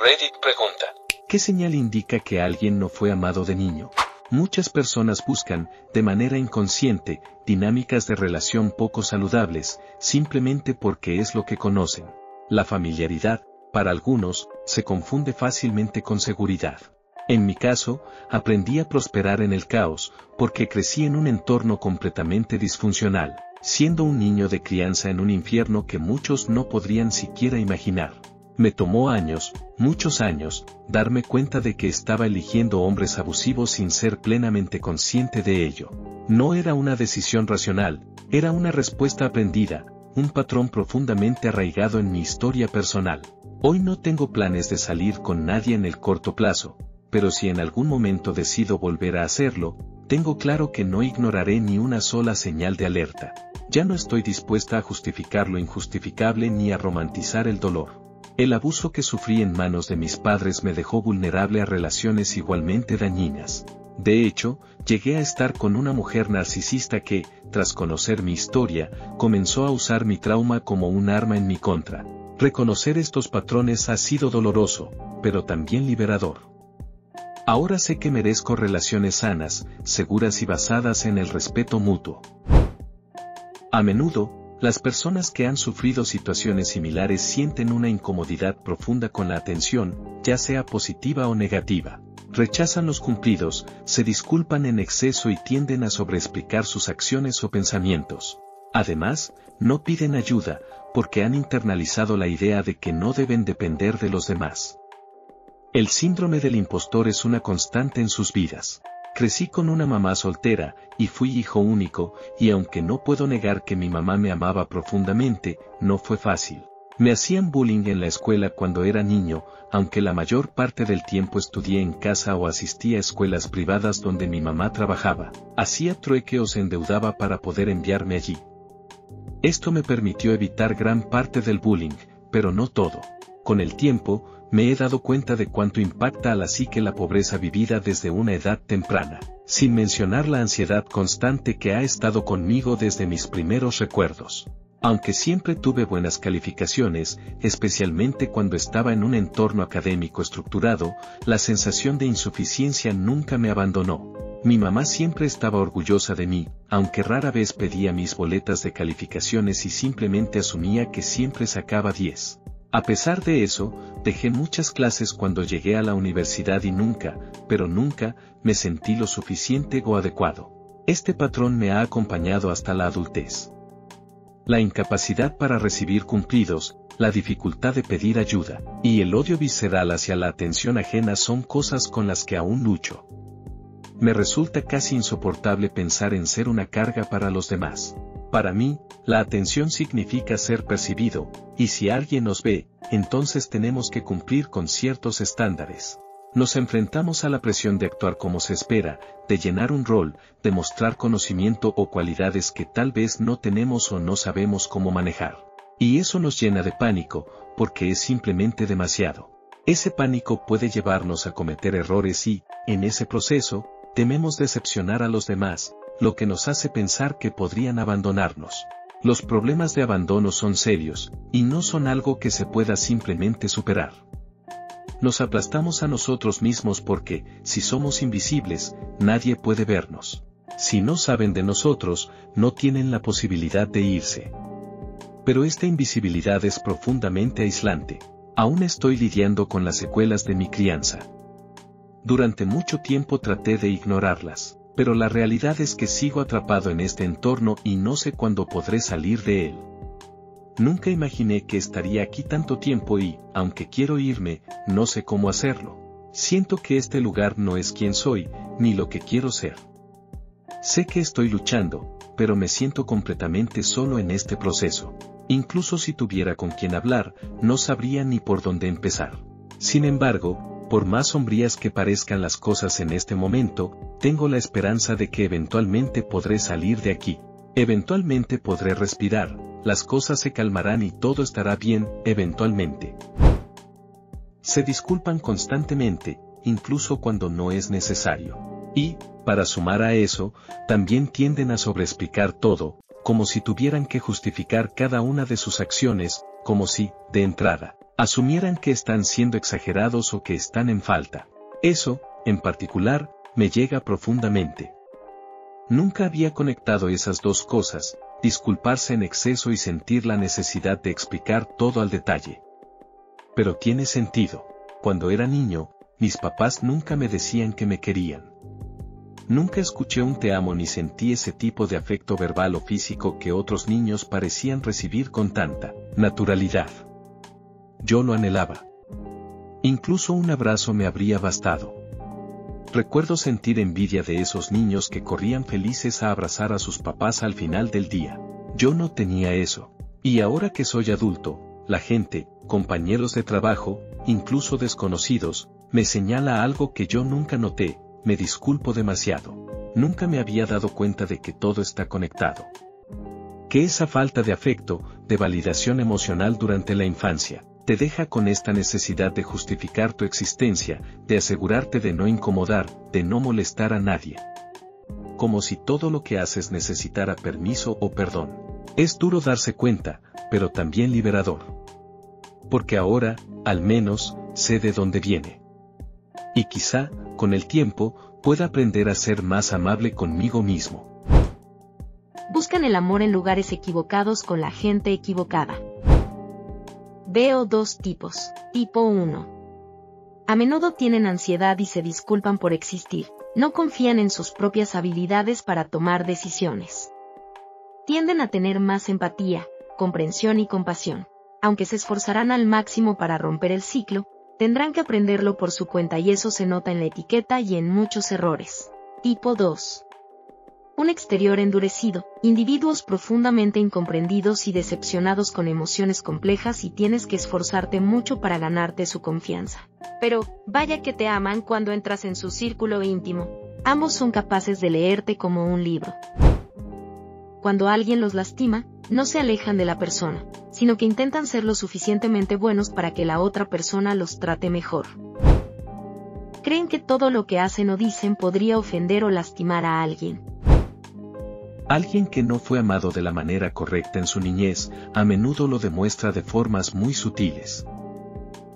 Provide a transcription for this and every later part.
Reddit pregunta: ¿qué señal indica que alguien no fue amado de niño? Muchas personas buscan, de manera inconsciente, dinámicas de relación poco saludables, simplemente porque es lo que conocen. La familiaridad, para algunos, se confunde fácilmente con seguridad. En mi caso, aprendí a prosperar en el caos, porque crecí en un entorno completamente disfuncional, siendo un niño de crianza en un infierno que muchos no podrían siquiera imaginar. Me tomó años, muchos años, darme cuenta de que estaba eligiendo hombres abusivos sin ser plenamente consciente de ello. No era una decisión racional, era una respuesta aprendida, un patrón profundamente arraigado en mi historia personal. Hoy no tengo planes de salir con nadie en el corto plazo, pero si en algún momento decido volver a hacerlo, tengo claro que no ignoraré ni una sola señal de alerta. Ya no estoy dispuesta a justificar lo injustificable ni a romantizar el dolor. El abuso que sufrí en manos de mis padres me dejó vulnerable a relaciones igualmente dañinas. De hecho, llegué a estar con una mujer narcisista que, tras conocer mi historia, comenzó a usar mi trauma como un arma en mi contra. Reconocer estos patrones ha sido doloroso, pero también liberador. Ahora sé que merezco relaciones sanas, seguras y basadas en el respeto mutuo. A menudo, las personas que han sufrido situaciones similares sienten una incomodidad profunda con la atención, ya sea positiva o negativa. Rechazan los cumplidos, se disculpan en exceso y tienden a sobreexplicar sus acciones o pensamientos. Además, no piden ayuda, porque han internalizado la idea de que no deben depender de los demás. El síndrome del impostor es una constante en sus vidas. Crecí con una mamá soltera, y fui hijo único, y aunque no puedo negar que mi mamá me amaba profundamente, no fue fácil. Me hacían bullying en la escuela cuando era niño, aunque la mayor parte del tiempo estudié en casa o asistí a escuelas privadas donde mi mamá trabajaba. Hacía trueque o se endeudaba para poder enviarme allí. Esto me permitió evitar gran parte del bullying, pero no todo. Con el tiempo, me he dado cuenta de cuánto impacta a la psique la pobreza vivida desde una edad temprana, sin mencionar la ansiedad constante que ha estado conmigo desde mis primeros recuerdos. Aunque siempre tuve buenas calificaciones, especialmente cuando estaba en un entorno académico estructurado, la sensación de insuficiencia nunca me abandonó. Mi mamá siempre estaba orgullosa de mí, aunque rara vez pedía mis boletas de calificaciones y simplemente asumía que siempre sacaba 10. A pesar de eso, dejé muchas clases cuando llegué a la universidad y nunca, pero nunca, me sentí lo suficiente o adecuado. Este patrón me ha acompañado hasta la adultez. La incapacidad para recibir cumplidos, la dificultad de pedir ayuda, y el odio visceral hacia la atención ajena son cosas con las que aún lucho. Me resulta casi insoportable pensar en ser una carga para los demás. Para mí, la atención significa ser percibido, y si alguien nos ve, entonces tenemos que cumplir con ciertos estándares. Nos enfrentamos a la presión de actuar como se espera, de llenar un rol, de mostrar conocimiento o cualidades que tal vez no tenemos o no sabemos cómo manejar. Y eso nos llena de pánico, porque es simplemente demasiado. Ese pánico puede llevarnos a cometer errores y, en ese proceso, tememos decepcionar a los demás, lo que nos hace pensar que podrían abandonarnos. Los problemas de abandono son serios, y no son algo que se pueda simplemente superar. Nos aplastamos a nosotros mismos porque, si somos invisibles, nadie puede vernos. Si no saben de nosotros, no tienen la posibilidad de irse. Pero esta invisibilidad es profundamente aislante. Aún estoy lidiando con las secuelas de mi crianza. Durante mucho tiempo traté de ignorarlas. Pero la realidad es que sigo atrapado en este entorno y no sé cuándo podré salir de él. Nunca imaginé que estaría aquí tanto tiempo y, aunque quiero irme, no sé cómo hacerlo. Siento que este lugar no es quien soy, ni lo que quiero ser. Sé que estoy luchando, pero me siento completamente solo en este proceso. Incluso si tuviera con quien hablar, no sabría ni por dónde empezar. Sin embargo, por más sombrías que parezcan las cosas en este momento, tengo la esperanza de que eventualmente podré salir de aquí. Eventualmente podré respirar, las cosas se calmarán y todo estará bien, eventualmente. Se disculpan constantemente, incluso cuando no es necesario. Y, para sumar a eso, también tienden a sobreexplicar todo, como si tuvieran que justificar cada una de sus acciones, como si, de entrada, Asumieran que están siendo exagerados o que están en falta. Eso, en particular, me llega profundamente. Nunca había conectado esas dos cosas, disculparse en exceso y sentir la necesidad de explicar todo al detalle. Pero tiene sentido. Cuando era niño, mis papás nunca me decían que me querían. Nunca escuché un te amo ni sentí ese tipo de afecto verbal o físico que otros niños parecían recibir con tanta naturalidad. Yo lo anhelaba. Incluso un abrazo me habría bastado. Recuerdo sentir envidia de esos niños que corrían felices a abrazar a sus papás al final del día. Yo no tenía eso. Y ahora que soy adulto, la gente, compañeros de trabajo, incluso desconocidos, me señala algo que yo nunca noté. Me disculpo demasiado. Nunca me había dado cuenta de que todo está conectado. Que esa falta de afecto, de validación emocional durante la infancia, te deja con esta necesidad de justificar tu existencia, de asegurarte de no incomodar, de no molestar a nadie. Como si todo lo que haces necesitara permiso o perdón. Es duro darse cuenta, pero también liberador. Porque ahora, al menos, sé de dónde viene. Y quizá, con el tiempo, pueda aprender a ser más amable conmigo mismo. Buscan el amor en lugares equivocados con la gente equivocada. Veo dos tipos. Tipo 1. A menudo tienen ansiedad y se disculpan por existir. No confían en sus propias habilidades para tomar decisiones. Tienden a tener más empatía, comprensión y compasión. Aunque se esforzarán al máximo para romper el ciclo, tendrán que aprenderlo por su cuenta y eso se nota en la etiqueta y en muchos errores. Tipo 2. Un exterior endurecido, individuos profundamente incomprendidos y decepcionados con emociones complejas y tienes que esforzarte mucho para ganarte su confianza. Pero, vaya que te aman cuando entras en su círculo íntimo. Ambos son capaces de leerte como un libro. Cuando alguien los lastima, no se alejan de la persona, sino que intentan ser lo suficientemente buenos para que la otra persona los trate mejor. Creen que todo lo que hacen o dicen podría ofender o lastimar a alguien. Alguien que no fue amado de la manera correcta en su niñez, a menudo lo demuestra de formas muy sutiles.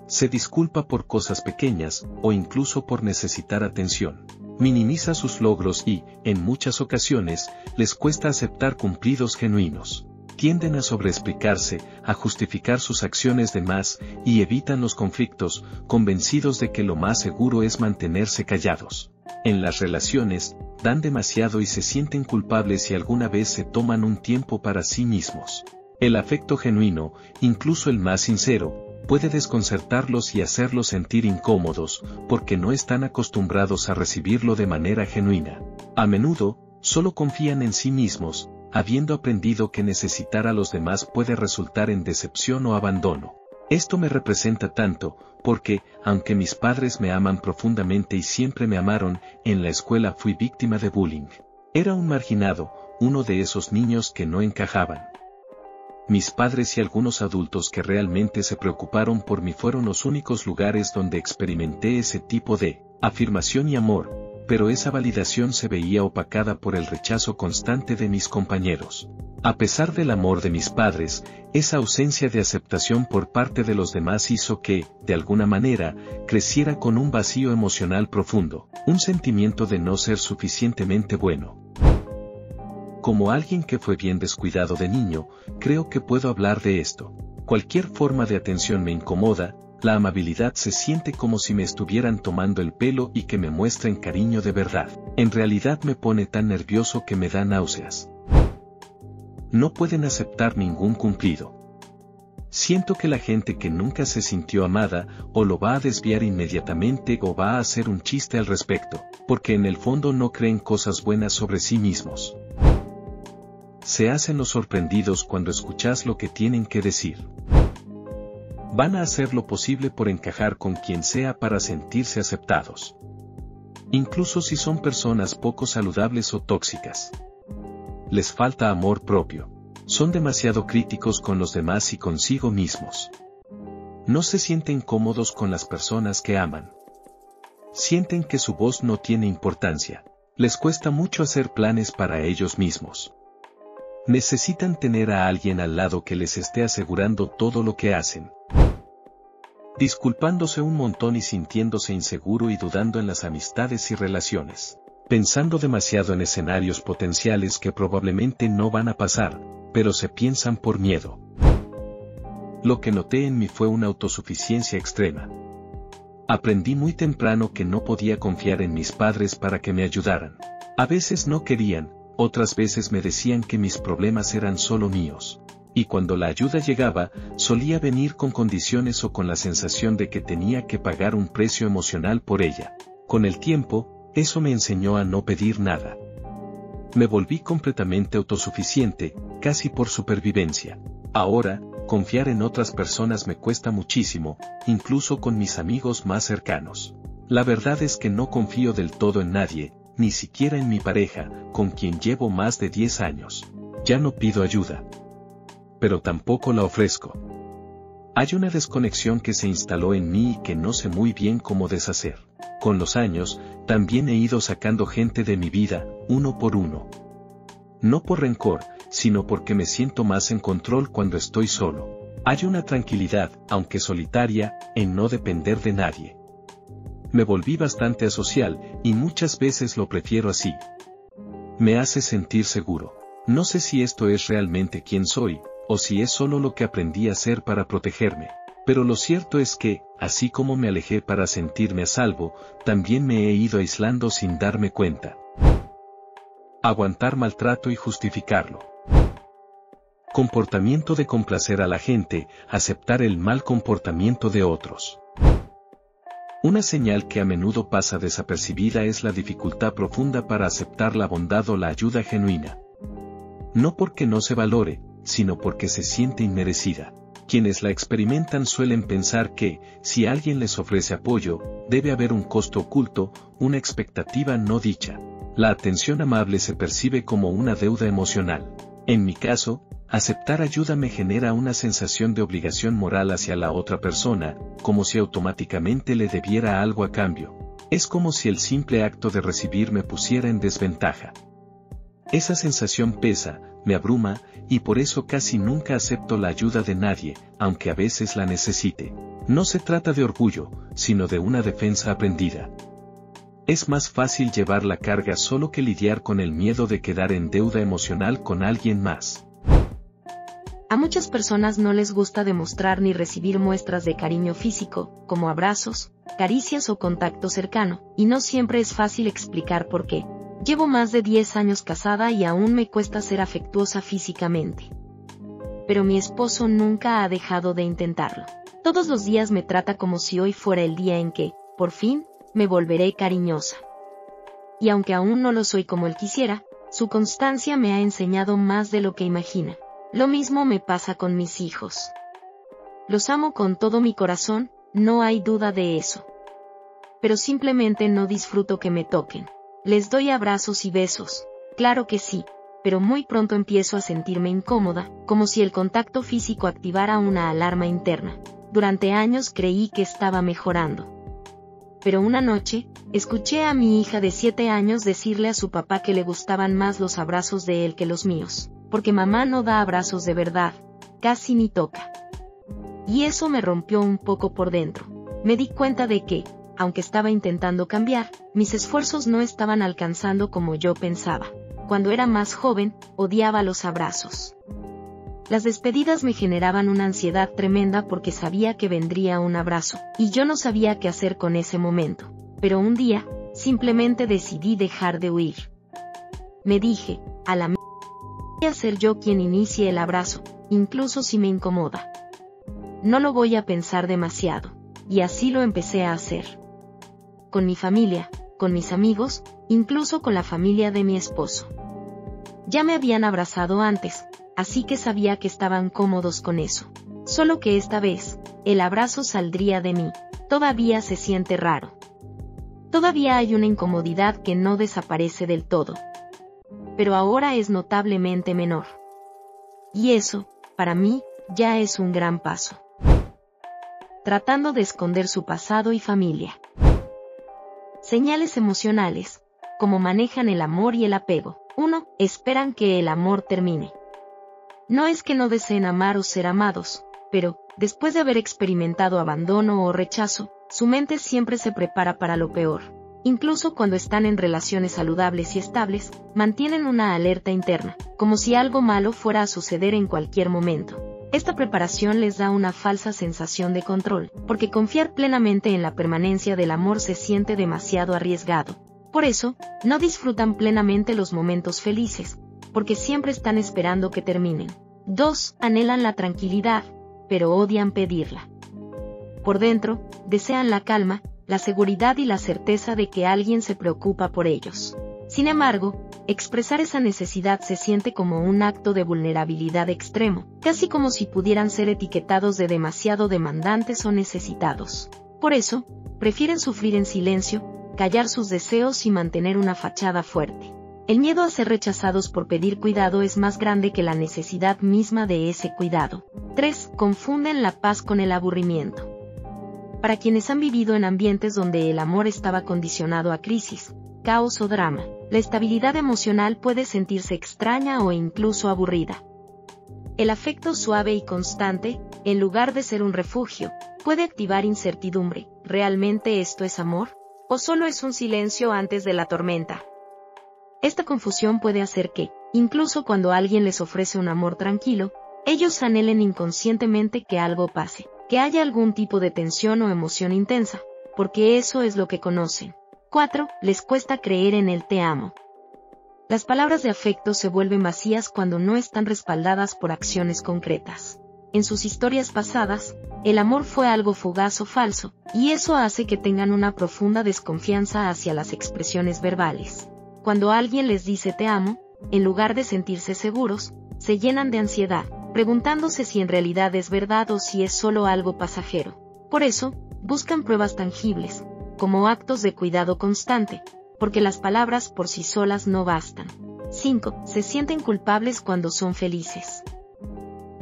Se disculpa por cosas pequeñas, o incluso por necesitar atención. Minimiza sus logros y, en muchas ocasiones, les cuesta aceptar cumplidos genuinos. Tienden a sobreexplicarse, a justificar sus acciones de más, y evitan los conflictos, convencidos de que lo más seguro es mantenerse callados. En las relaciones, dan demasiado y se sienten culpables si alguna vez se toman un tiempo para sí mismos. El afecto genuino, incluso el más sincero, puede desconcertarlos y hacerlos sentir incómodos, porque no están acostumbrados a recibirlo de manera genuina. A menudo, solo confían en sí mismos, habiendo aprendido que necesitar a los demás puede resultar en decepción o abandono. Esto me representa tanto, porque, aunque mis padres me aman profundamente y siempre me amaron, en la escuela fui víctima de bullying. Era un marginado, uno de esos niños que no encajaban. Mis padres y algunos adultos que realmente se preocuparon por mí fueron los únicos lugares donde experimenté ese tipo de afirmación y amor, pero esa validación se veía opacada por el rechazo constante de mis compañeros. A pesar del amor de mis padres, esa ausencia de aceptación por parte de los demás hizo que, de alguna manera, creciera con un vacío emocional profundo, un sentimiento de no ser suficientemente bueno. Como alguien que fue bien descuidado de niño, creo que puedo hablar de esto. Cualquier forma de atención me incomoda, la amabilidad se siente como si me estuvieran tomando el pelo y que me muestren cariño de verdad. En realidad me pone tan nervioso que me da náuseas. No pueden aceptar ningún cumplido. Siento que la gente que nunca se sintió amada, o lo va a desviar inmediatamente o va a hacer un chiste al respecto, porque en el fondo no creen cosas buenas sobre sí mismos. Se hacen los sorprendidos cuando escuchas lo que tienen que decir. Van a hacer lo posible por encajar con quien sea para sentirse aceptados. Incluso si son personas poco saludables o tóxicas. Les falta amor propio. Son demasiado críticos con los demás y consigo mismos. No se sienten cómodos con las personas que aman. Sienten que su voz no tiene importancia. Les cuesta mucho hacer planes para ellos mismos. Necesitan tener a alguien al lado que les esté asegurando todo lo que hacen. disculpándose un montón y sintiéndose inseguro y dudando en las amistades y relaciones, pensando demasiado en escenarios potenciales que probablemente no van a pasar, pero se piensan por miedo. Lo que noté en mí fue una autosuficiencia extrema. Aprendí muy temprano que no podía confiar en mis padres para que me ayudaran. A veces no querían, otras veces me decían que mis problemas eran solo míos. Y cuando la ayuda llegaba, solía venir con condiciones o con la sensación de que tenía que pagar un precio emocional por ella. Con el tiempo, eso me enseñó a no pedir nada. Me volví completamente autosuficiente, casi por supervivencia. Ahora, confiar en otras personas me cuesta muchísimo, incluso con mis amigos más cercanos. La verdad es que no confío del todo en nadie, ni siquiera en mi pareja, con quien llevo más de 10 años. Ya no pido ayuda. Pero tampoco la ofrezco. Hay una desconexión que se instaló en mí y que no sé muy bien cómo deshacer. Con los años, también he ido sacando gente de mi vida, uno por uno. No por rencor, sino porque me siento más en control cuando estoy solo. Hay una tranquilidad, aunque solitaria, en no depender de nadie. Me volví bastante asocial, y muchas veces lo prefiero así. Me hace sentir seguro. No sé si esto es realmente quién soy, o si es solo lo que aprendí a hacer para protegerme. Pero lo cierto es que, así como me alejé para sentirme a salvo, también me he ido aislando sin darme cuenta. Aguantar maltrato y justificarlo. Comportamiento de complacer a la gente, aceptar el mal comportamiento de otros. Una señal que a menudo pasa desapercibida es la dificultad profunda para aceptar la bondad o la ayuda genuina. No porque no se valore, sino porque se siente inmerecida. Quienes la experimentan suelen pensar que, si alguien les ofrece apoyo, debe haber un costo oculto, una expectativa no dicha. La atención amable se percibe como una deuda emocional. En mi caso, aceptar ayuda me genera una sensación de obligación moral hacia la otra persona, como si automáticamente le debiera algo a cambio. Es como si el simple acto de recibir me pusiera en desventaja. Esa sensación pesa, me abruma, y por eso casi nunca acepto la ayuda de nadie, aunque a veces la necesite. No se trata de orgullo, sino de una defensa aprendida. Es más fácil llevar la carga solo que lidiar con el miedo de quedar en deuda emocional con alguien más. A muchas personas no les gusta demostrar ni recibir muestras de cariño físico, como abrazos, caricias o contacto cercano, y no siempre es fácil explicar por qué. Llevo más de 10 años casada y aún me cuesta ser afectuosa físicamente. Pero mi esposo nunca ha dejado de intentarlo. Todos los días me trata como si hoy fuera el día en que, por fin, me volveré cariñosa. Y aunque aún no lo soy como él quisiera, su constancia me ha enseñado más de lo que imagina. Lo mismo me pasa con mis hijos. Los amo con todo mi corazón, no hay duda de eso. Pero simplemente no disfruto que me toquen. Les doy abrazos y besos, claro que sí, pero muy pronto empiezo a sentirme incómoda, como si el contacto físico activara una alarma interna. Durante años creí que estaba mejorando. Pero una noche, escuché a mi hija de 7 años decirle a su papá que le gustaban más los abrazos de él que los míos, porque mamá no da abrazos de verdad, casi ni toca. Y eso me rompió un poco por dentro. Me di cuenta de que, aunque estaba intentando cambiar, mis esfuerzos no estaban alcanzando como yo pensaba. Cuando era más joven, odiaba los abrazos. Las despedidas me generaban una ansiedad tremenda porque sabía que vendría un abrazo, y yo no sabía qué hacer con ese momento. Pero un día, simplemente decidí dejar de huir. Me dije, a la mierda, voy a ser yo quien inicie el abrazo, incluso si me incomoda. No lo voy a pensar demasiado. Y así lo empecé a hacer. Con mi familia, con mis amigos, incluso con la familia de mi esposo. Ya me habían abrazado antes, así que sabía que estaban cómodos con eso. Solo que esta vez, el abrazo saldría de mí. Todavía se siente raro. Todavía hay una incomodidad que no desaparece del todo. Pero ahora es notablemente menor. Y eso, para mí, ya es un gran paso. Tratando de esconder su pasado y familia. Señales emocionales, cómo manejan el amor y el apego. 1. Esperan que el amor termine. No es que no deseen amar o ser amados, pero, después de haber experimentado abandono o rechazo, su mente siempre se prepara para lo peor. Incluso cuando están en relaciones saludables y estables, mantienen una alerta interna, como si algo malo fuera a suceder en cualquier momento. Esta preparación les da una falsa sensación de control, porque confiar plenamente en la permanencia del amor se siente demasiado arriesgado. Por eso, no disfrutan plenamente los momentos felices, porque siempre están esperando que terminen. 2. Anhelan la tranquilidad, pero odian pedirla. Por dentro, desean la calma, la seguridad y la certeza de que alguien se preocupa por ellos. Sin embargo, expresar esa necesidad se siente como un acto de vulnerabilidad extremo, casi como si pudieran ser etiquetados de demasiado demandantes o necesitados. Por eso, prefieren sufrir en silencio, callar sus deseos y mantener una fachada fuerte. El miedo a ser rechazados por pedir cuidado es más grande que la necesidad misma de ese cuidado. 3. Confunden la paz con el aburrimiento. Para quienes han vivido en ambientes donde el amor estaba condicionado a crisis, caos o drama, la estabilidad emocional puede sentirse extraña o incluso aburrida. El afecto suave y constante, en lugar de ser un refugio, puede activar incertidumbre. ¿Realmente esto es amor? ¿O solo es un silencio antes de la tormenta? Esta confusión puede hacer que, incluso cuando alguien les ofrece un amor tranquilo, ellos anhelen inconscientemente que algo pase, que haya algún tipo de tensión o emoción intensa, porque eso es lo que conocen. 4. Les cuesta creer en el te amo. Las palabras de afecto se vuelven vacías cuando no están respaldadas por acciones concretas. En sus historias pasadas, el amor fue algo fugaz o falso, y eso hace que tengan una profunda desconfianza hacia las expresiones verbales. Cuando alguien les dice te amo, en lugar de sentirse seguros, se llenan de ansiedad, preguntándose si en realidad es verdad o si es solo algo pasajero. Por eso, buscan pruebas tangibles, como actos de cuidado constante, porque las palabras por sí solas no bastan. 5. Se sienten culpables cuando son felices.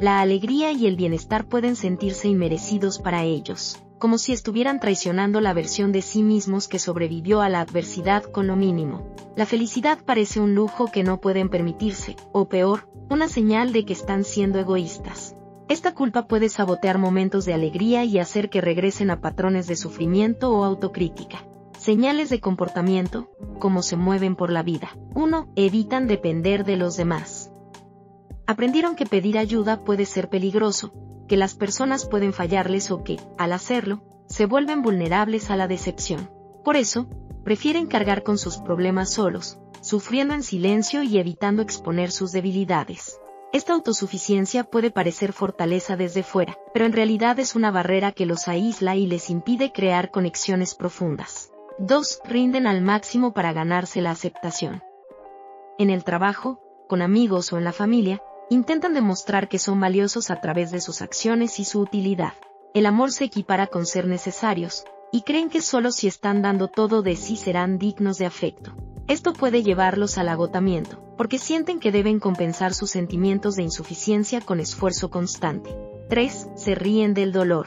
La alegría y el bienestar pueden sentirse inmerecidos para ellos, como si estuvieran traicionando la versión de sí mismos que sobrevivió a la adversidad con lo mínimo. La felicidad parece un lujo que no pueden permitirse, o peor, una señal de que están siendo egoístas. Esta culpa puede sabotear momentos de alegría y hacer que regresen a patrones de sufrimiento o autocrítica. Señales de comportamiento, cómo se mueven por la vida. 1. Evitan depender de los demás. Aprendieron que pedir ayuda puede ser peligroso, que las personas pueden fallarles o que, al hacerlo, se vuelven vulnerables a la decepción. Por eso, prefieren cargar con sus problemas solos, sufriendo en silencio y evitando exponer sus debilidades. Esta autosuficiencia puede parecer fortaleza desde fuera, pero en realidad es una barrera que los aísla y les impide crear conexiones profundas. 2. Rinden al máximo para ganarse la aceptación. En el trabajo, con amigos o en la familia, intentan demostrar que son valiosos a través de sus acciones y su utilidad. El amor se equipara con ser necesarios, y creen que solo si están dando todo de sí serán dignos de afecto. Esto puede llevarlos al agotamiento, porque sienten que deben compensar sus sentimientos de insuficiencia con esfuerzo constante. 3. Se ríen del dolor.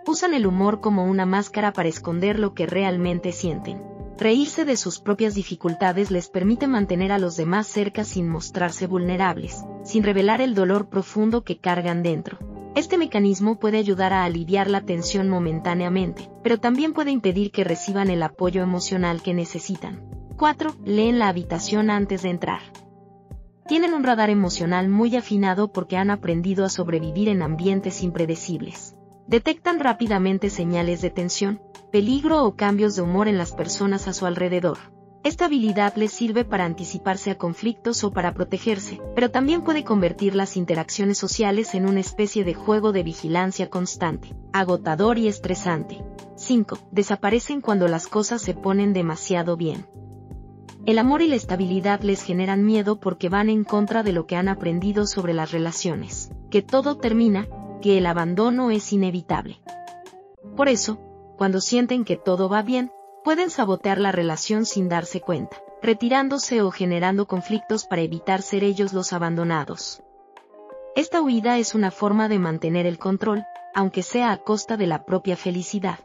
Usan el humor como una máscara para esconder lo que realmente sienten. Reírse de sus propias dificultades les permite mantener a los demás cerca sin mostrarse vulnerables, sin revelar el dolor profundo que cargan dentro. Este mecanismo puede ayudar a aliviar la tensión momentáneamente, pero también puede impedir que reciban el apoyo emocional que necesitan. 4. Leen la habitación antes de entrar. Tienen un radar emocional muy afinado porque han aprendido a sobrevivir en ambientes impredecibles. Detectan rápidamente señales de tensión, peligro o cambios de humor en las personas a su alrededor. Esta habilidad les sirve para anticiparse a conflictos o para protegerse, pero también puede convertir las interacciones sociales en una especie de juego de vigilancia constante, agotador y estresante. 5. Desaparecen cuando las cosas se ponen demasiado bien. El amor y la estabilidad les generan miedo porque van en contra de lo que han aprendido sobre las relaciones, que todo termina, que el abandono es inevitable. Por eso, cuando sienten que todo va bien, pueden sabotear la relación sin darse cuenta, retirándose o generando conflictos para evitar ser ellos los abandonados. Esta huida es una forma de mantener el control, aunque sea a costa de la propia felicidad.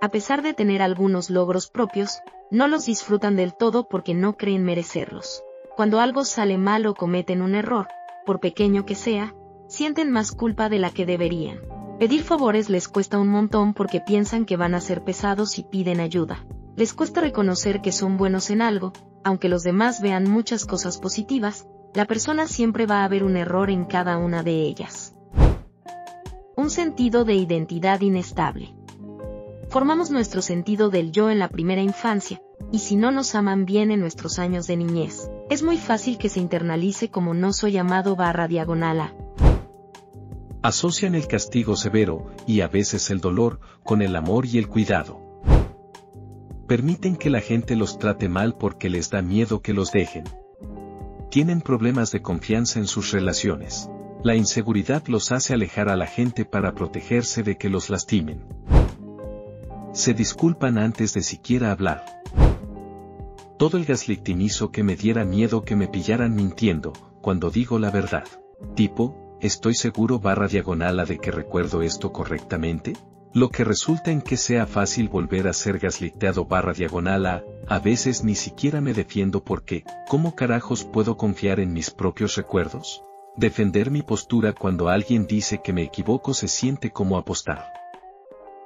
A pesar de tener algunos logros propios, no los disfrutan del todo porque no creen merecerlos. Cuando algo sale mal o cometen un error, por pequeño que sea, Sienten más culpa de la que deberían. Pedir favores les cuesta un montón porque piensan que van a ser pesados y piden ayuda. Les cuesta reconocer que son buenos en algo, aunque los demás vean muchas cosas positivas, la persona siempre va a ver un error en cada una de ellas. Un sentido de identidad inestable. Formamos nuestro sentido del yo en la primera infancia, y si no nos aman bien en nuestros años de niñez, es muy fácil que se internalice como no soy amado /A. Asocian el castigo severo, y a veces el dolor, con el amor y el cuidado. Permiten que la gente los trate mal porque les da miedo que los dejen. Tienen problemas de confianza en sus relaciones. La inseguridad los hace alejar a la gente para protegerse de que los lastimen. Se disculpan antes de siquiera hablar. Todo el gaslighting hizo que me diera miedo que me pillaran mintiendo, cuando digo la verdad. Tipo, ¿estoy seguro /A de que recuerdo esto correctamente? Lo que resulta en que sea fácil volver a ser gaslighteado /A, a veces ni siquiera me defiendo porque, ¿cómo carajos puedo confiar en mis propios recuerdos? Defender mi postura cuando alguien dice que me equivoco se siente como apostar.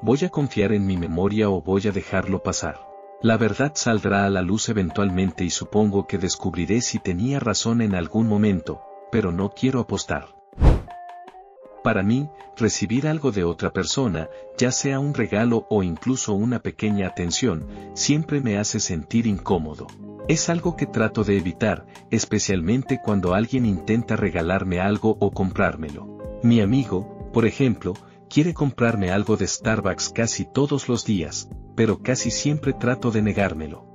¿Voy a confiar en mi memoria o voy a dejarlo pasar? La verdad saldrá a la luz eventualmente y supongo que descubriré si tenía razón en algún momento, pero no quiero apostar. Para mí, recibir algo de otra persona, ya sea un regalo o incluso una pequeña atención, siempre me hace sentir incómodo. Es algo que trato de evitar, especialmente cuando alguien intenta regalarme algo o comprármelo. Mi amigo, por ejemplo, quiere comprarme algo de Starbucks casi todos los días, pero casi siempre trato de negármelo.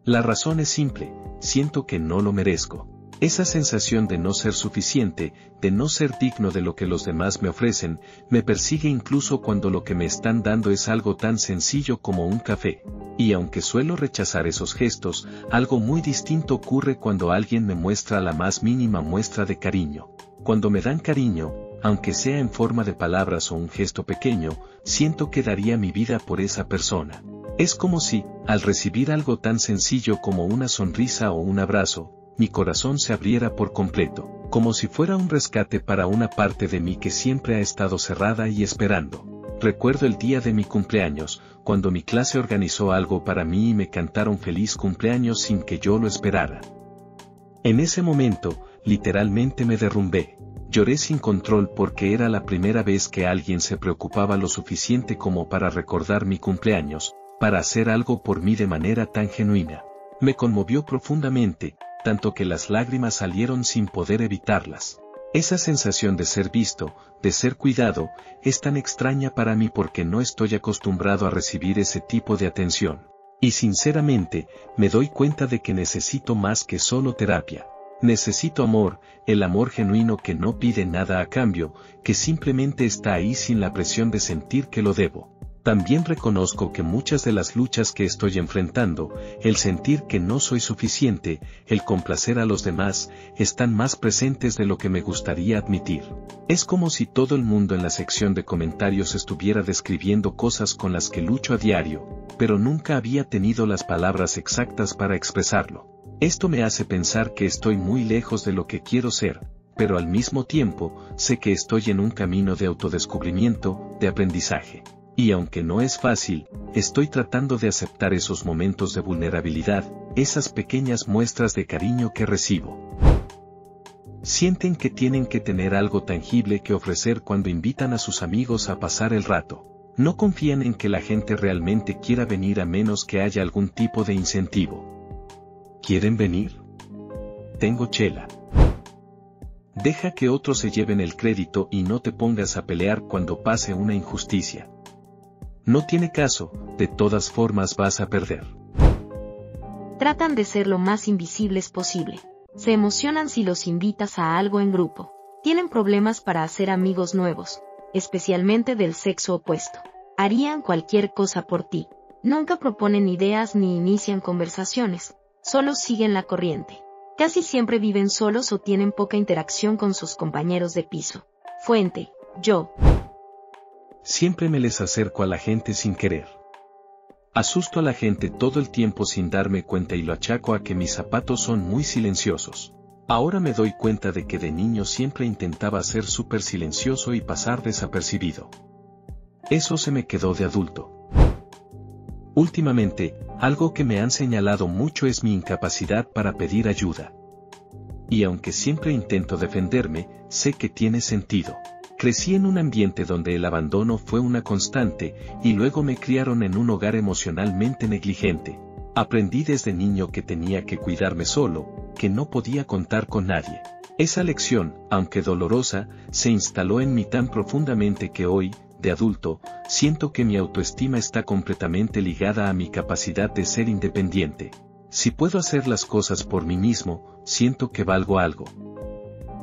La razón es simple, siento que no lo merezco. Esa sensación de no ser suficiente, de no ser digno de lo que los demás me ofrecen, me persigue incluso cuando lo que me están dando es algo tan sencillo como un café. Y aunque suelo rechazar esos gestos, algo muy distinto ocurre cuando alguien me muestra la más mínima muestra de cariño. Cuando me dan cariño, aunque sea en forma de palabras o un gesto pequeño, siento que daría mi vida por esa persona. Es como si, al recibir algo tan sencillo como una sonrisa o un abrazo, mi corazón se abriera por completo, como si fuera un rescate para una parte de mí que siempre ha estado cerrada y esperando. Recuerdo el día de mi cumpleaños, cuando mi clase organizó algo para mí y me cantaron feliz cumpleaños sin que yo lo esperara. En ese momento, literalmente me derrumbé. Lloré sin control porque era la primera vez que alguien se preocupaba lo suficiente como para recordar mi cumpleaños, para hacer algo por mí de manera tan genuina. Me conmovió profundamente, tanto que las lágrimas salieron sin poder evitarlas. Esa sensación de ser visto, de ser cuidado, es tan extraña para mí porque no estoy acostumbrado a recibir ese tipo de atención. Y sinceramente, me doy cuenta de que necesito más que solo terapia. Necesito amor, el amor genuino que no pide nada a cambio, que simplemente está ahí sin la presión de sentir que lo debo. También reconozco que muchas de las luchas que estoy enfrentando, el sentir que no soy suficiente, el complacer a los demás, están más presentes de lo que me gustaría admitir. Es como si todo el mundo en la sección de comentarios estuviera describiendo cosas con las que lucho a diario, pero nunca había tenido las palabras exactas para expresarlo. Esto me hace pensar que estoy muy lejos de lo que quiero ser, pero al mismo tiempo, sé que estoy en un camino de autodescubrimiento, de aprendizaje. Y aunque no es fácil, estoy tratando de aceptar esos momentos de vulnerabilidad, esas pequeñas muestras de cariño que recibo. Sienten que tienen que tener algo tangible que ofrecer cuando invitan a sus amigos a pasar el rato. No confían en que la gente realmente quiera venir a menos que haya algún tipo de incentivo. ¿Quieren venir? Tengo chela. Deja que otros se lleven el crédito y no te pongas a pelear cuando pase una injusticia. No tiene caso, de todas formas vas a perder. Tratan de ser lo más invisibles posible. Se emocionan si los invitas a algo en grupo. Tienen problemas para hacer amigos nuevos, especialmente del sexo opuesto. Harían cualquier cosa por ti. Nunca proponen ideas ni inician conversaciones, solo siguen la corriente. Casi siempre viven solos o tienen poca interacción con sus compañeros de piso. Fuente, yo. Siempre me les acerco a la gente sin querer. Asusto a la gente todo el tiempo sin darme cuenta y lo achaco a que mis zapatos son muy silenciosos. Ahora me doy cuenta de que de niño siempre intentaba ser súper silencioso y pasar desapercibido. Eso se me quedó de adulto. Últimamente, algo que me han señalado mucho es mi incapacidad para pedir ayuda. Y aunque siempre intento defenderme, sé que tiene sentido. Crecí en un ambiente donde el abandono fue una constante, y luego me criaron en un hogar emocionalmente negligente. Aprendí desde niño que tenía que cuidarme solo, que no podía contar con nadie. Esa lección, aunque dolorosa, se instaló en mí tan profundamente que hoy, de adulto, siento que mi autoestima está completamente ligada a mi capacidad de ser independiente. Si puedo hacer las cosas por mí mismo, siento que valgo algo.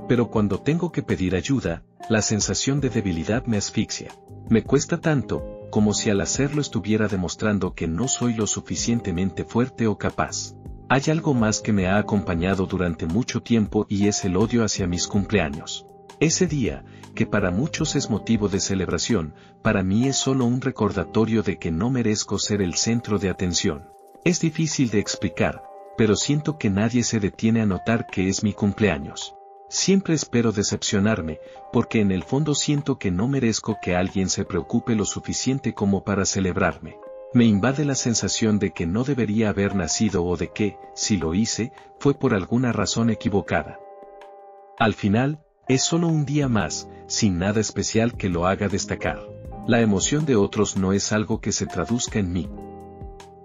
Pero cuando tengo que pedir ayuda, la sensación de debilidad me asfixia. Me cuesta tanto, como si al hacerlo estuviera demostrando que no soy lo suficientemente fuerte o capaz. Hay algo más que me ha acompañado durante mucho tiempo y es el odio hacia mis cumpleaños. Ese día, que para muchos es motivo de celebración, para mí es solo un recordatorio de que no merezco ser el centro de atención. Es difícil de explicar, pero siento que nadie se detiene a notar que es mi cumpleaños. Siempre espero decepcionarme, porque en el fondo siento que no merezco que alguien se preocupe lo suficiente como para celebrarme. Me invade la sensación de que no debería haber nacido o de que, si lo hice, fue por alguna razón equivocada. Al final, es solo un día más, sin nada especial que lo haga destacar. La emoción de otros no es algo que se traduzca en mí.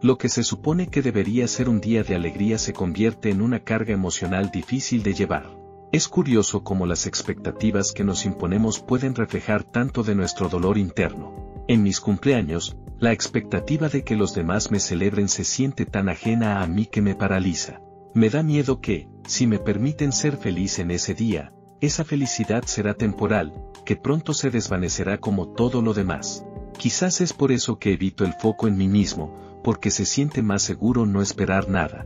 Lo que se supone que debería ser un día de alegría se convierte en una carga emocional difícil de llevar. Es curioso cómo las expectativas que nos imponemos pueden reflejar tanto de nuestro dolor interno. En mis cumpleaños, la expectativa de que los demás me celebren se siente tan ajena a mí que me paraliza. Me da miedo que, si me permiten ser feliz en ese día, esa felicidad será temporal, que pronto se desvanecerá como todo lo demás. Quizás es por eso que evito el foco en mí mismo, porque se siente más seguro no esperar nada.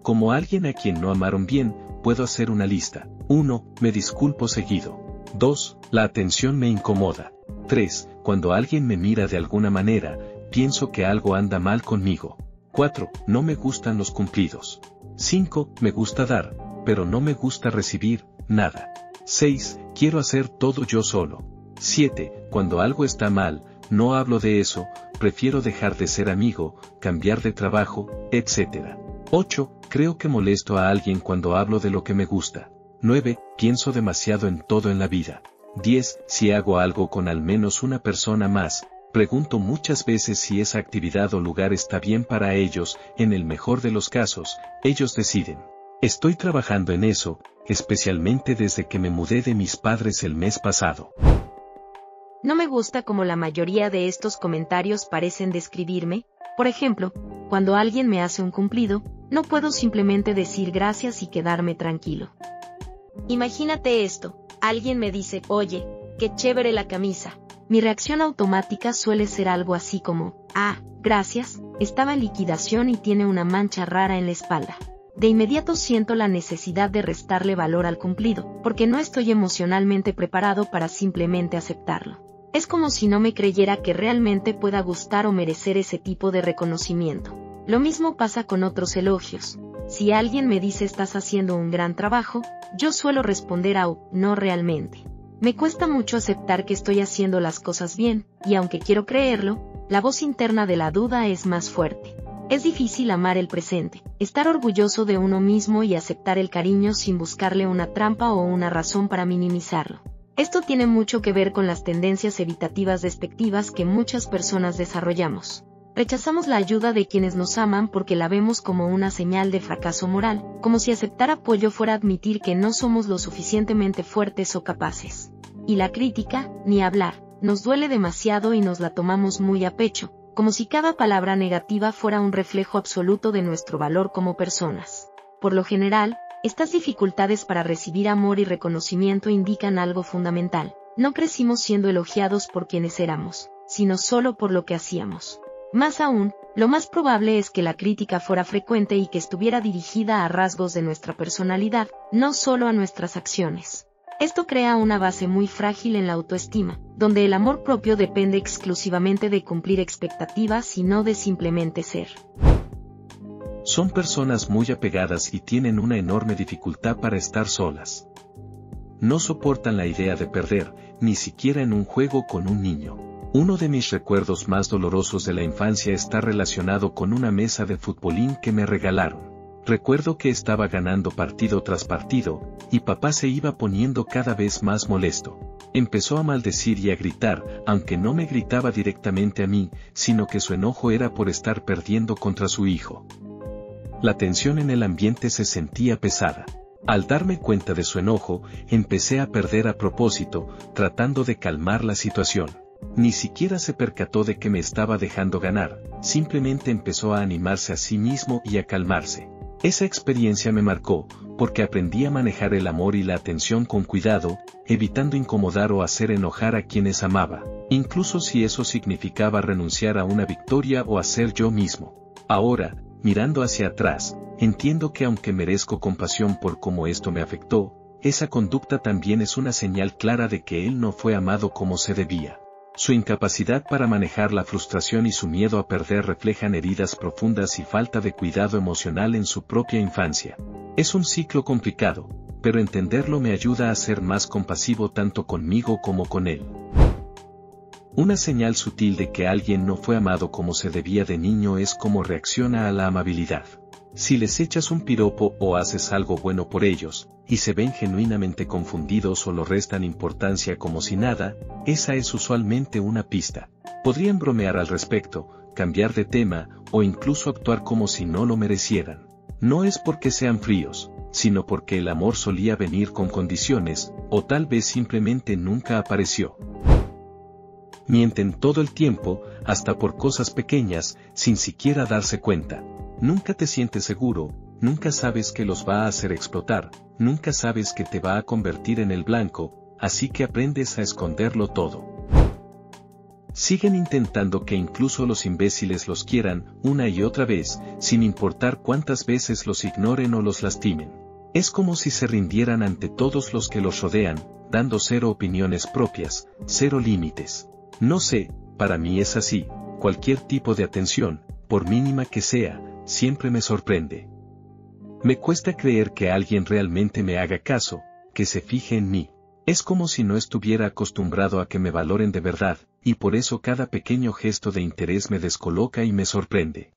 Como alguien a quien no amaron bien, puedo hacer una lista. 1. Me disculpo seguido. 2. La atención me incomoda. 3. Cuando alguien me mira de alguna manera, pienso que algo anda mal conmigo. 4. No me gustan los cumplidos. 5. Me gusta dar, pero no me gusta recibir nada. 6. Quiero hacer todo yo solo. 7. Cuando algo está mal, no hablo de eso, prefiero dejar de ser amigo, cambiar de trabajo, etc. 8. Creo que molesto a alguien cuando hablo de lo que me gusta. 9. Pienso demasiado en todo en la vida. 10. Si hago algo con al menos una persona más, pregunto muchas veces si esa actividad o lugar está bien para ellos, en el mejor de los casos, ellos deciden. Estoy trabajando en eso, especialmente desde que me mudé de mis padres el mes pasado. No me gusta como la mayoría de estos comentarios parecen describirme. Por ejemplo, cuando alguien me hace un cumplido, no puedo simplemente decir gracias y quedarme tranquilo. Imagínate esto, alguien me dice, oye, qué chévere la camisa. Mi reacción automática suele ser algo así como, gracias, estaba en liquidación y tiene una mancha rara en la espalda. De inmediato siento la necesidad de restarle valor al cumplido, porque no estoy emocionalmente preparado para simplemente aceptarlo. Es como si no me creyera que realmente pueda gustar o merecer ese tipo de reconocimiento. Lo mismo pasa con otros elogios. Si alguien me dice estás haciendo un gran trabajo, yo suelo responder no realmente. Me cuesta mucho aceptar que estoy haciendo las cosas bien, y aunque quiero creerlo, la voz interna de la duda es más fuerte. Es difícil amar el presente, estar orgulloso de uno mismo y aceptar el cariño sin buscarle una trampa o una razón para minimizarlo. Esto tiene mucho que ver con las tendencias evitativas despectivas que muchas personas desarrollamos. Rechazamos la ayuda de quienes nos aman porque la vemos como una señal de fracaso moral, como si aceptar apoyo fuera admitir que no somos lo suficientemente fuertes o capaces. Y la crítica, ni hablar, nos duele demasiado y nos la tomamos muy a pecho, como si cada palabra negativa fuera un reflejo absoluto de nuestro valor como personas. Por lo general, estas dificultades para recibir amor y reconocimiento indican algo fundamental. No crecimos siendo elogiados por quienes éramos, sino solo por lo que hacíamos. Más aún, lo más probable es que la crítica fuera frecuente y que estuviera dirigida a rasgos de nuestra personalidad, no solo a nuestras acciones. Esto crea una base muy frágil en la autoestima, donde el amor propio depende exclusivamente de cumplir expectativas y no de simplemente ser. Son personas muy apegadas y tienen una enorme dificultad para estar solas. No soportan la idea de perder, ni siquiera en un juego con un niño. Uno de mis recuerdos más dolorosos de la infancia está relacionado con una mesa de futbolín que me regalaron. Recuerdo que estaba ganando partido tras partido, y papá se iba poniendo cada vez más molesto. Empezó a maldecir y a gritar, aunque no me gritaba directamente a mí, sino que su enojo era por estar perdiendo contra su hijo. La tensión en el ambiente se sentía pesada. Al darme cuenta de su enojo, empecé a perder a propósito, tratando de calmar la situación. Ni siquiera se percató de que me estaba dejando ganar, simplemente empezó a animarse a sí mismo y a calmarse. Esa experiencia me marcó, porque aprendí a manejar el amor y la atención con cuidado, evitando incomodar o hacer enojar a quienes amaba, incluso si eso significaba renunciar a una victoria o a ser yo mismo. Ahora, mirando hacia atrás, entiendo que aunque merezco compasión por cómo esto me afectó, esa conducta también es una señal clara de que él no fue amado como se debía. Su incapacidad para manejar la frustración y su miedo a perder reflejan heridas profundas y falta de cuidado emocional en su propia infancia. Es un ciclo complicado, pero entenderlo me ayuda a ser más compasivo tanto conmigo como con él. Una señal sutil de que alguien no fue amado como se debía de niño es cómo reacciona a la amabilidad. Si les echas un piropo o haces algo bueno por ellos, y se ven genuinamente confundidos o lo restan importancia como si nada, esa es usualmente una pista. Podrían bromear al respecto, cambiar de tema, o incluso actuar como si no lo merecieran. No es porque sean fríos, sino porque el amor solía venir con condiciones, o tal vez simplemente nunca apareció. Mienten todo el tiempo, hasta por cosas pequeñas, sin siquiera darse cuenta. Nunca te sientes seguro, nunca sabes que los va a hacer explotar, nunca sabes que te va a convertir en el blanco, así que aprendes a esconderlo todo. Siguen intentando que incluso los imbéciles los quieran, una y otra vez, sin importar cuántas veces los ignoren o los lastimen. Es como si se rindieran ante todos los que los rodean, dando cero opiniones propias, cero límites. No sé, para mí es así, cualquier tipo de atención, por mínima que sea, siempre me sorprende. Me cuesta creer que alguien realmente me haga caso, que se fije en mí. Es como si no estuviera acostumbrado a que me valoren de verdad, y por eso cada pequeño gesto de interés me descoloca y me sorprende.